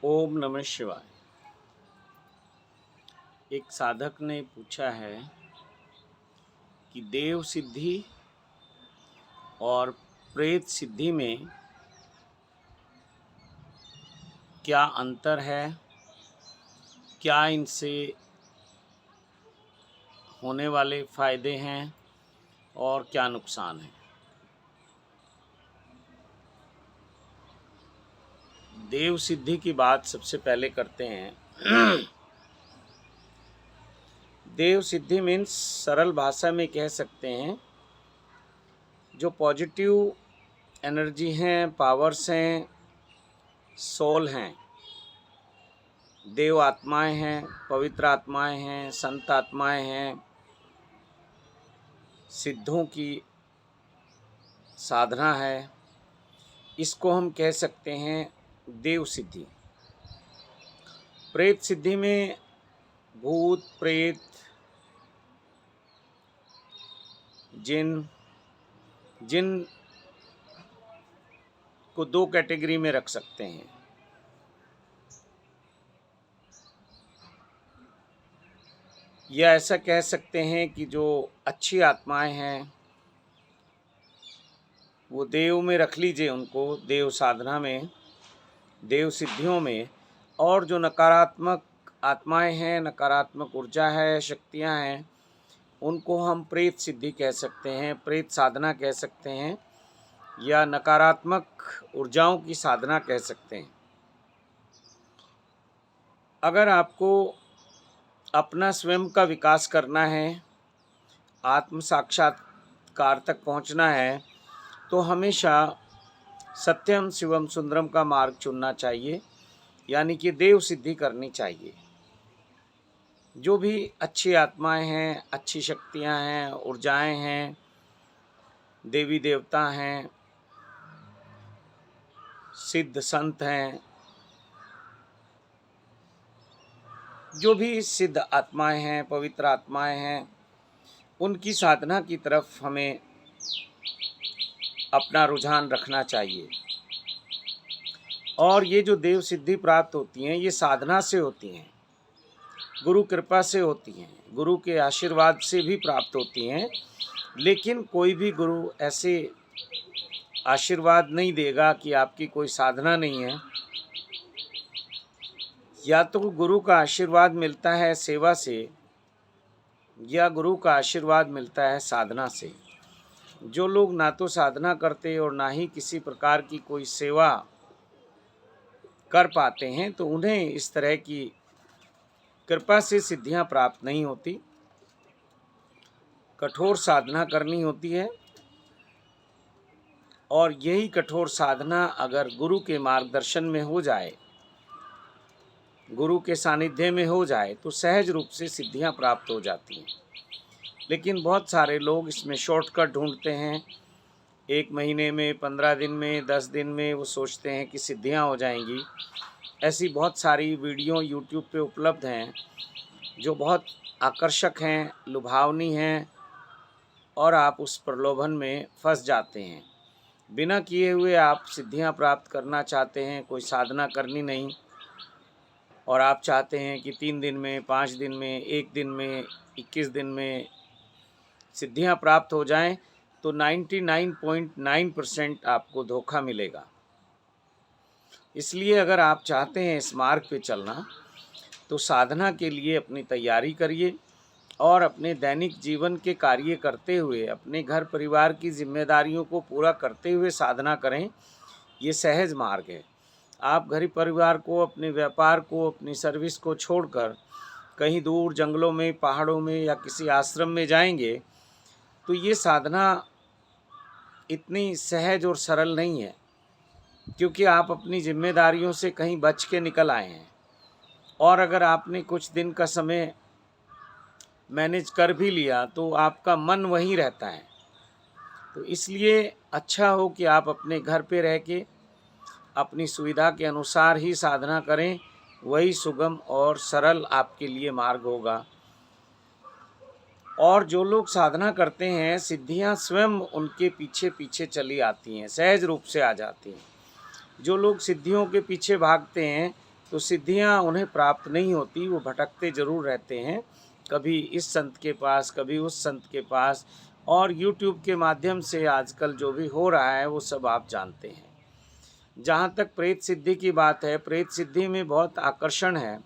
ओम नमः शिवाय। एक साधक ने पूछा है कि देव सिद्धि और प्रेत सिद्धि में क्या अंतर है, क्या इनसे होने वाले फायदे हैं और क्या नुकसान है। देव सिद्धि की बात सबसे पहले करते हैं। देव सिद्धि मीन्स सरल भाषा में कह सकते हैं जो पॉजिटिव एनर्जी हैं, पावर्स हैं, सोल हैं, देव आत्माएं हैं, पवित्र आत्माएं हैं, संत आत्माएं हैं, सिद्धों की साधना है, इसको हम कह सकते हैं देव सिद्धि। प्रेत सिद्धि में भूत प्रेत जिन को दो कैटेगरी में रख सकते हैं। या ऐसा कह सकते हैं कि जो अच्छी आत्माएं हैं वो देव में रख लीजिए, उनको देव साधना में, देव सिद्धियों में। और जो नकारात्मक आत्माएं हैं, नकारात्मक ऊर्जा है, शक्तियां हैं, उनको हम प्रेत सिद्धि कह सकते हैं, प्रेत साधना कह सकते हैं, या नकारात्मक ऊर्जाओं की साधना कह सकते हैं। अगर आपको अपना स्वयं का विकास करना है, आत्म साक्षात्कार तक पहुंचना है, तो हमेशा सत्यम शिवम सुंदरम का मार्ग चुनना चाहिए, यानी कि देव सिद्धि करनी चाहिए। जो भी अच्छी आत्माएं हैं, अच्छी शक्तियां हैं, ऊर्जाएं हैं, देवी देवता हैं, सिद्ध संत हैं, जो भी सिद्ध आत्माएं हैं, पवित्र आत्माएं हैं, उनकी साधना की तरफ हमें अपना रुझान रखना चाहिए। और ये जो देव सिद्धि प्राप्त होती हैं, ये साधना से होती हैं, गुरु कृपा से होती हैं, गुरु के आशीर्वाद से भी प्राप्त होती हैं। लेकिन कोई भी गुरु ऐसे आशीर्वाद नहीं देगा कि आपकी कोई साधना नहीं है। या तो गुरु का आशीर्वाद मिलता है सेवा से, या गुरु का आशीर्वाद मिलता है साधना से। जो लोग ना तो साधना करते और ना ही किसी प्रकार की कोई सेवा कर पाते हैं, तो उन्हें इस तरह की कृपा से सिद्धियां प्राप्त नहीं होती। कठोर साधना करनी होती है, और यही कठोर साधना अगर गुरु के मार्गदर्शन में हो जाए, गुरु के सानिध्य में हो जाए, तो सहज रूप से सिद्धियां प्राप्त हो जाती हैं। लेकिन बहुत सारे लोग इसमें शॉर्टकट ढूंढते हैं। 1 महीने में, 15 दिन में, 10 दिन में वो सोचते हैं कि सिद्धियां हो जाएंगी। ऐसी बहुत सारी वीडियो यूट्यूब पे उपलब्ध हैं जो बहुत आकर्षक हैं, लुभावनी हैं, और आप उस प्रलोभन में फंस जाते हैं। बिना किए हुए आप सिद्धियां प्राप्त करना चाहते हैं, कोई साधना करनी नहीं, और आप चाहते हैं कि 3 दिन में, 5 दिन में, 1 दिन में, 21 दिन में सिद्धियां प्राप्त हो जाएं, तो 99.9% आपको धोखा मिलेगा। इसलिए अगर आप चाहते हैं इस मार्ग पे चलना, तो साधना के लिए अपनी तैयारी करिए, और अपने दैनिक जीवन के कार्य करते हुए, अपने घर परिवार की जिम्मेदारियों को पूरा करते हुए साधना करें। ये सहज मार्ग है। आप घर परिवार को, अपने व्यापार को, अपनी सर्विस को छोड़कर कहीं दूर जंगलों में, पहाड़ों में या किसी आश्रम में जाएंगे, तो ये साधना इतनी सहज और सरल नहीं है, क्योंकि आप अपनी जिम्मेदारियों से कहीं बच के निकल आए हैं। और अगर आपने कुछ दिन का समय मैनेज कर भी लिया, तो आपका मन वहीं रहता है। तो इसलिए अच्छा हो कि आप अपने घर पे रह के अपनी सुविधा के अनुसार ही साधना करें। वही सुगम और सरल आपके लिए मार्ग होगा। और जो लोग साधना करते हैं, सिद्धियां स्वयं उनके पीछे पीछे चली आती हैं, सहज रूप से आ जाती हैं। जो लोग सिद्धियों के पीछे भागते हैं, तो सिद्धियां उन्हें प्राप्त नहीं होती, वो भटकते ज़रूर रहते हैं, कभी इस संत के पास, कभी उस संत के पास। और यूट्यूब के माध्यम से आजकल जो भी हो रहा है वो सब आप जानते हैं। जहाँ तक प्रेत सिद्धि की बात है, प्रेत सिद्धि में बहुत आकर्षण है,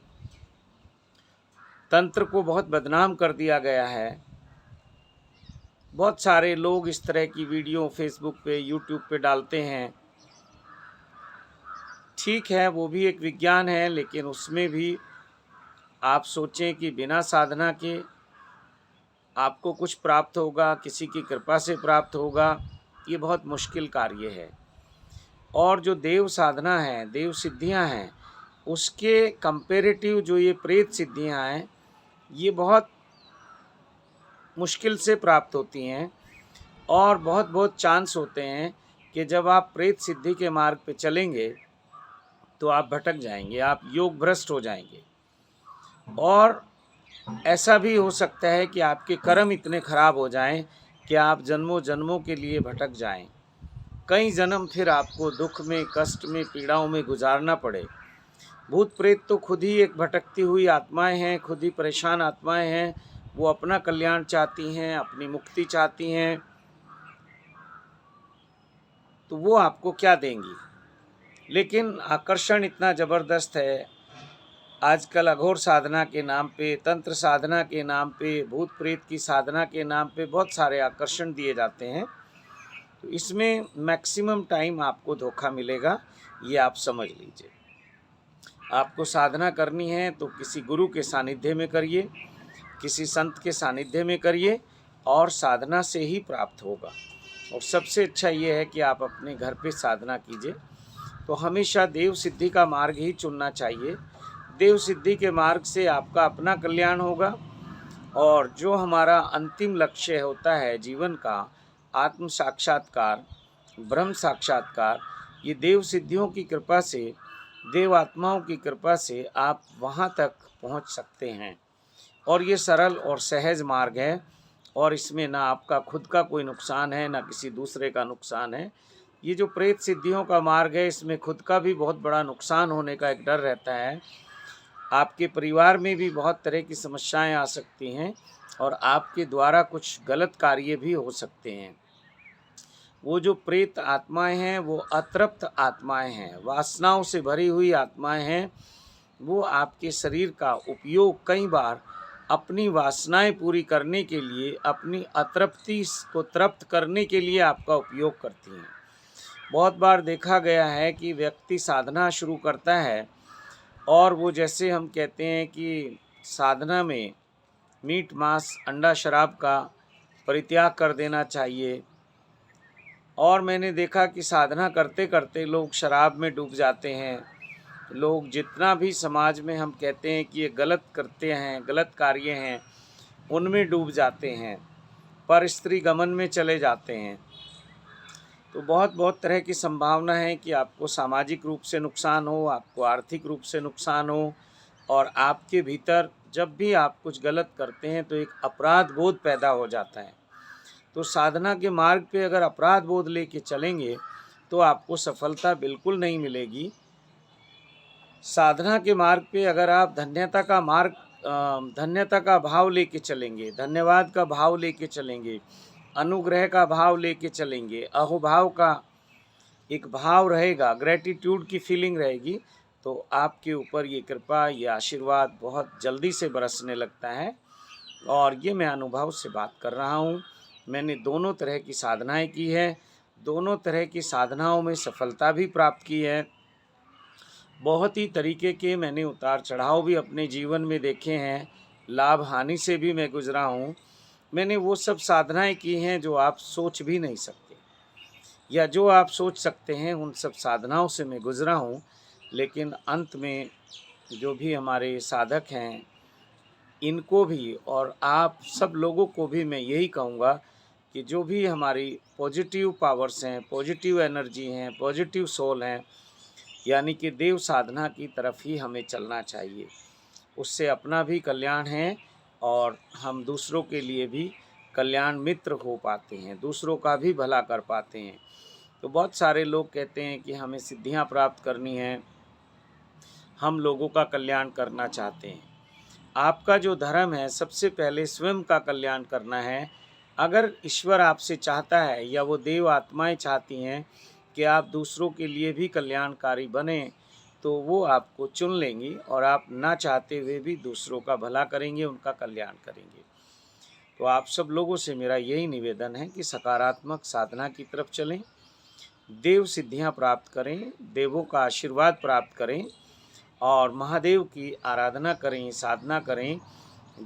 तंत्र को बहुत बदनाम कर दिया गया है। बहुत सारे लोग इस तरह की वीडियो फेसबुक पे, यूट्यूब पे डालते हैं। ठीक है, वो भी एक विज्ञान है, लेकिन उसमें भी आप सोचें कि बिना साधना के आपको कुछ प्राप्त होगा, किसी की कृपा से प्राप्त होगा, ये बहुत मुश्किल कार्य है। और जो देव साधना है, देव सिद्धियां हैं, उसके कंपैरेटिव जो ये प्रेत सिद्धियां हैं, ये बहुत मुश्किल से प्राप्त होती हैं। और बहुत बहुत चांस होते हैं कि जब आप प्रेत सिद्धि के मार्ग पे चलेंगे तो आप भटक जाएंगे, आप योग भ्रष्ट हो जाएंगे। और ऐसा भी हो सकता है कि आपके कर्म इतने खराब हो जाएं कि आप जन्मों जन्मों के लिए भटक जाएं, कई जन्म फिर आपको दुख में, कष्ट में, पीड़ाओं में गुजारना पड़े। भूत प्रेत तो खुद ही एक भटकती हुई आत्माएं हैं, खुद ही परेशान आत्माएं हैं। वो अपना कल्याण चाहती हैं, अपनी मुक्ति चाहती हैं, तो वो आपको क्या देंगी। लेकिन आकर्षण इतना ज़बरदस्त है, आजकल अघोर साधना के नाम पे, तंत्र साधना के नाम पे, भूत प्रेत की साधना के नाम पे बहुत सारे आकर्षण दिए जाते हैं। तो इसमें मैक्सिमम टाइम आपको धोखा मिलेगा, ये आप समझ लीजिए। आपको साधना करनी है तो किसी गुरु के सानिध्य में करिए, किसी संत के सानिध्य में करिए, और साधना से ही प्राप्त होगा। और सबसे अच्छा ये है कि आप अपने घर पे साधना कीजिए। तो हमेशा देव सिद्धि का मार्ग ही चुनना चाहिए। देव सिद्धि के मार्ग से आपका अपना कल्याण होगा, और जो हमारा अंतिम लक्ष्य होता है जीवन का, आत्म साक्षात्कार, ब्रह्म साक्षात्कार, ये देव सिद्धियों की कृपा से, देव आत्माओं की कृपा से आप वहाँ तक पहुँच सकते हैं। और ये सरल और सहज मार्ग है, और इसमें ना आपका खुद का कोई नुकसान है, ना किसी दूसरे का नुकसान है। ये जो प्रेत सिद्धियों का मार्ग है, इसमें खुद का भी बहुत बड़ा नुकसान होने का एक डर रहता है। आपके परिवार में भी बहुत तरह की समस्याएं आ सकती हैं, और आपके द्वारा कुछ गलत कार्य भी हो सकते हैं। वो जो प्रेत आत्माएं हैं वो अतृप्त आत्माएं हैं, वासनाओं से भरी हुई आत्माएं हैं। वो आपके शरीर का उपयोग कई बार अपनी वासनाएं पूरी करने के लिए, अपनी अतृप्ति को तृप्त करने के लिए आपका उपयोग करती हैं। बहुत बार देखा गया है कि व्यक्ति साधना शुरू करता है, और वो, जैसे हम कहते हैं कि साधना में मीट, मांस, अंडा, शराब का परित्याग कर देना चाहिए। और मैंने देखा कि साधना करते करते लोग शराब में डूब जाते हैं। लोग जितना भी समाज में हम कहते हैं कि ये गलत करते हैं, गलत कार्य हैं, उनमें डूब जाते हैं, पर स्त्री गमन में चले जाते हैं। तो बहुत बहुत तरह की संभावना है कि आपको सामाजिक रूप से नुकसान हो, आपको आर्थिक रूप से नुकसान हो, और आपके भीतर जब भी आप कुछ गलत करते हैं तो एक अपराध बोध पैदा हो जाता है। तो साधना के मार्ग पे अगर अपराध बोध लेके चलेंगे तो आपको सफलता बिल्कुल नहीं मिलेगी। साधना के मार्ग पे अगर आप धन्यता का भाव लेके चलेंगे, धन्यवाद का भाव लेके चलेंगे, अनुग्रह का भाव लेके चलेंगे, अहोभाव का एक भाव रहेगा, ग्रेटिट्यूड की फीलिंग रहेगी, तो आपके ऊपर ये कृपा, ये आशीर्वाद बहुत जल्दी से बरसने लगता है। और ये मैं अनुभव से बात कर रहा हूँ। मैंने दोनों तरह की साधनाएं की है, दोनों तरह की साधनाओं में सफलता भी प्राप्त की है। बहुत ही तरीके के मैंने उतार चढ़ाव भी अपने जीवन में देखे हैं, लाभ हानि से भी मैं गुजरा हूँ। मैंने वो सब साधनाएं की हैं जो आप सोच भी नहीं सकते, या जो आप सोच सकते हैं उन सब साधनाओं से मैं गुजरा हूँ। लेकिन अंत में जो भी हमारे साधक हैं, इनको भी और आप सब लोगों को भी मैं यही कहूँगा कि जो भी हमारी पॉजिटिव पावर्स हैं, पॉजिटिव एनर्जी हैं, पॉजिटिव सोल हैं, यानी कि देव साधना की तरफ ही हमें चलना चाहिए। उससे अपना भी कल्याण है, और हम दूसरों के लिए भी कल्याण मित्र हो पाते हैं, दूसरों का भी भला कर पाते हैं। तो बहुत सारे लोग कहते हैं कि हमें सिद्धियां प्राप्त करनी हैं, हम लोगों का कल्याण करना चाहते हैं। आपका जो धर्म है सबसे पहले स्वयं का कल्याण करना है। अगर ईश्वर आपसे चाहता है या वो देव आत्माएं चाहती हैं कि आप दूसरों के लिए भी कल्याणकारी बने, तो वो आपको चुन लेंगी और आप ना चाहते हुए भी दूसरों का भला करेंगे, उनका कल्याण करेंगे। तो आप सब लोगों से मेरा यही निवेदन है कि सकारात्मक साधना की तरफ चलें, देव सिद्धियां प्राप्त करें, देवों का आशीर्वाद प्राप्त करें और महादेव की आराधना करें, साधना करें।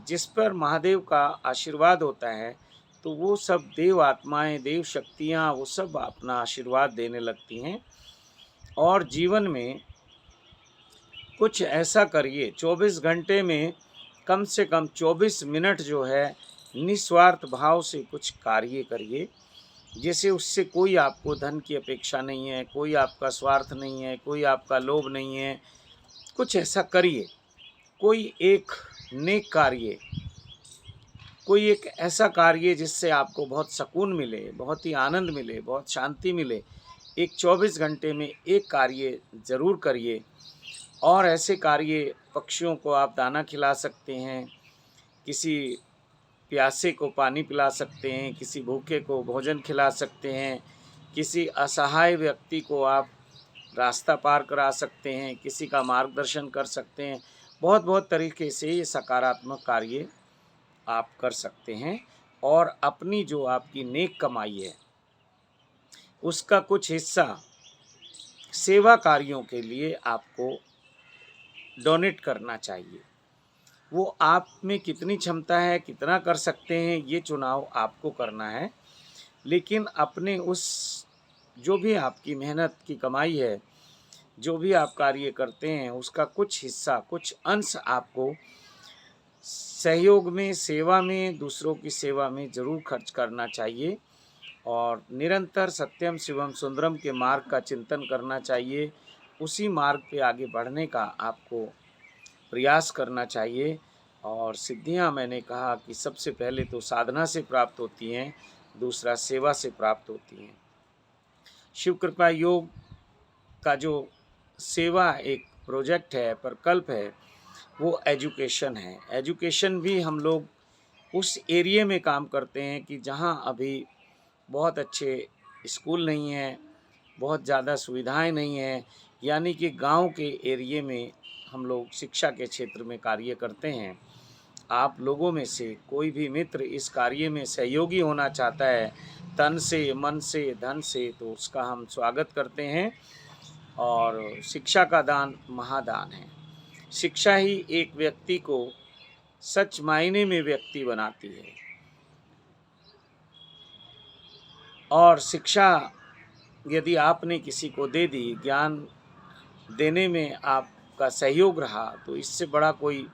जिस पर महादेव का आशीर्वाद होता है तो वो सब देव आत्माएं, देव शक्तियाँ वो सब अपना आशीर्वाद देने लगती हैं। और जीवन में कुछ ऐसा करिए, 24 घंटे में कम से कम 24 मिनट जो है निस्वार्थ भाव से कुछ कार्य करिए, जैसे उससे कोई आपको धन की अपेक्षा नहीं है, कोई आपका स्वार्थ नहीं है, कोई आपका लोभ नहीं है। कुछ ऐसा करिए, कोई एक नेक कार्य, कोई एक ऐसा कार्य जिससे आपको बहुत सुकून मिले, बहुत ही आनंद मिले, बहुत शांति मिले। एक 24 घंटे में एक कार्य ज़रूर करिए। और ऐसे कार्य, पक्षियों को आप दाना खिला सकते हैं, किसी प्यासे को पानी पिला सकते हैं, किसी भूखे को भोजन खिला सकते हैं, किसी असहाय व्यक्ति को आप रास्ता पार करा सकते हैं, किसी का मार्गदर्शन कर सकते हैं। बहुत बहुत तरीके से ये सकारात्मक कार्य आप कर सकते हैं। और अपनी जो आपकी नेक कमाई है उसका कुछ हिस्सा सेवा कार्यों के लिए आपको डोनेट करना चाहिए। वो आप में कितनी क्षमता है, कितना कर सकते हैं, ये चुनाव आपको करना है। लेकिन अपने उस जो भी आपकी मेहनत की कमाई है, जो भी आप कार्य करते हैं, उसका कुछ हिस्सा, कुछ अंश आपको सहयोग में, सेवा में, दूसरों की सेवा में ज़रूर खर्च करना चाहिए। और निरंतर सत्यम शिवम सुंदरम के मार्ग का चिंतन करना चाहिए। उसी मार्ग पे आगे बढ़ने का आपको प्रयास करना चाहिए। और सिद्धियां मैंने कहा कि सबसे पहले तो साधना से प्राप्त होती हैं, दूसरा सेवा से प्राप्त होती हैं। शिव कृपा योग का जो सेवा एक प्रोजेक्ट है, प्रकल्प है, वो एजुकेशन है। एजुकेशन भी हम लोग उस एरिया में काम करते हैं कि जहाँ अभी बहुत अच्छे स्कूल नहीं हैं, बहुत ज़्यादा सुविधाएं नहीं हैं, यानी कि गांव के एरिए में हम लोग शिक्षा के क्षेत्र में कार्य करते हैं। आप लोगों में से कोई भी मित्र इस कार्य में सहयोगी होना चाहता है, तन से, मन से, धन से, तो उसका हम स्वागत करते हैं। और शिक्षा का दान महादान है। शिक्षा ही एक व्यक्ति को सच मायने में व्यक्ति बनाती है। और शिक्षा यदि आपने किसी को दे दी, ज्ञान देने में आपका सहयोग रहा, तो इससे बड़ा कोई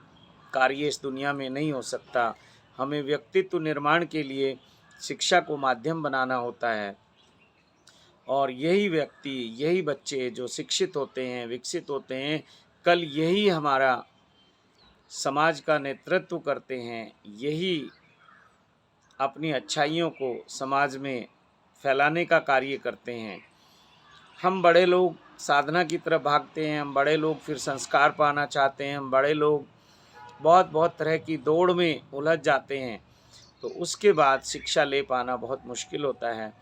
कार्य इस दुनिया में नहीं हो सकता। हमें व्यक्तित्व निर्माण के लिए शिक्षा को माध्यम बनाना होता है। और यही व्यक्ति, यही बच्चे जो शिक्षित होते हैं, विकसित होते हैं, कल यही हमारा समाज का नेतृत्व करते हैं, यही अपनी अच्छाइयों को समाज में फैलाने का कार्य करते हैं। हम बड़े लोग साधना की तरफ भागते हैं, हम बड़े लोग फिर संस्कार पाना चाहते हैं, हम बड़े लोग बहुत बहुत तरह की दौड़ में उलझ जाते हैं, तो उसके बाद शिक्षा ले पाना बहुत मुश्किल होता है।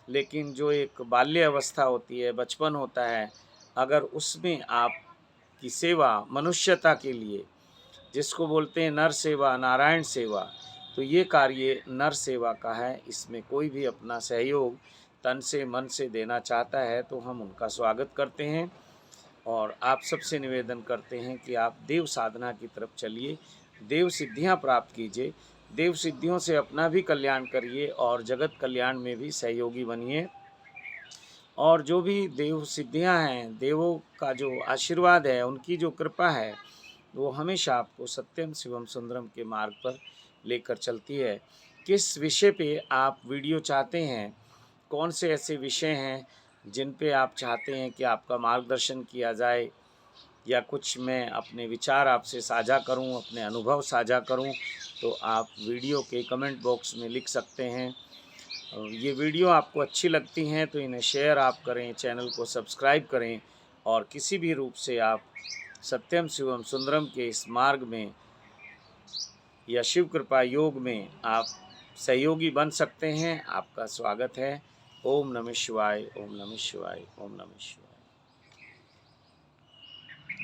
लेकिन जो एक बाल्य अवस्था होती है, बचपन होता है, अगर उसमें आपकी सेवा मनुष्यता के लिए, जिसको बोलते हैं नर सेवा, नारायण सेवा, तो ये कार्य नर सेवा का है। इसमें कोई भी अपना सहयोग तन से, मन से देना चाहता है तो हम उनका स्वागत करते हैं। और आप सबसे निवेदन करते हैं कि आप देव साधना की तरफ चलिए, देव सिद्धियां प्राप्त कीजिए, देव सिद्धियों से अपना भी कल्याण करिए और जगत कल्याण में भी सहयोगी बनिए। और जो भी देव सिद्धियां हैं, देवों का जो आशीर्वाद है, उनकी जो कृपा है, वो हमेशा आपको सत्यम शिवम सुंदरम के मार्ग पर लेकर चलती है। किस विषय पे आप वीडियो चाहते हैं, कौन से ऐसे विषय हैं जिन पे आप चाहते हैं कि आपका मार्गदर्शन किया जाए, या कुछ मैं अपने विचार आपसे साझा करूं, अपने अनुभव साझा करूं, तो आप वीडियो के कमेंट बॉक्स में लिख सकते हैं। ये वीडियो आपको अच्छी लगती हैं तो इन्हें शेयर आप करें, चैनल को सब्सक्राइब करें। और किसी भी रूप से आप सत्यम शिवम सुंदरम के इस मार्ग में या शिव कृपा योग में आप सहयोगी बन सकते हैं। आपका स्वागत है। ओम नमः शिवाय, ओम नमः शिवाय, ओम नमः शिवाय।